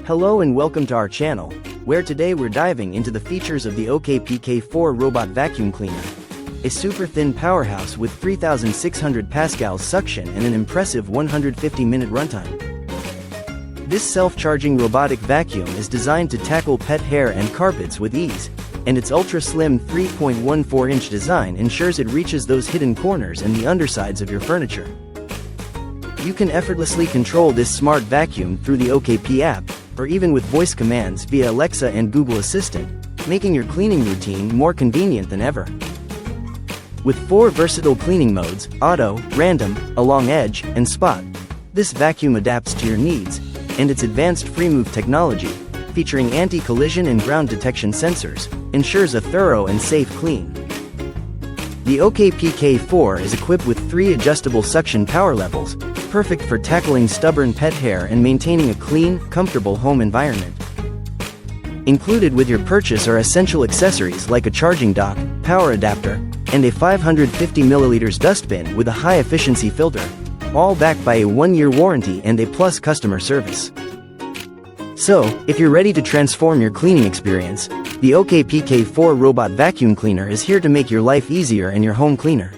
Hello and welcome to our channel, where today we're diving into the features of the OKP K4 robot vacuum cleaner. A super thin powerhouse with 3,600 pascals suction and an impressive 150-minute runtime. This self-charging robotic vacuum is designed to tackle pet hair and carpets with ease, and its ultra-slim 3.14-inch design ensures it reaches those hidden corners and the undersides of your furniture. You can effortlessly control this smart vacuum through the OKP app, or even with voice commands via Alexa and Google Assistant, making your cleaning routine more convenient than ever. With 4 versatile cleaning modes, auto, random, along edge, and spot, this vacuum adapts to your needs, and its advanced Freemove technology, featuring anti-collision and ground detection sensors, ensures a thorough and safe clean. The OKP K4 is equipped with 3 adjustable suction power levels, perfect for tackling stubborn pet hair and maintaining a clean, comfortable home environment. Included with your purchase are essential accessories like a charging dock, power adapter, and a 550 ml dustbin with a high-efficiency filter, all backed by a 1-year warranty and a plus customer service. So, if you're ready to transform your cleaning experience, the OKP K4 robot vacuum cleaner is here to make your life easier and your home cleaner.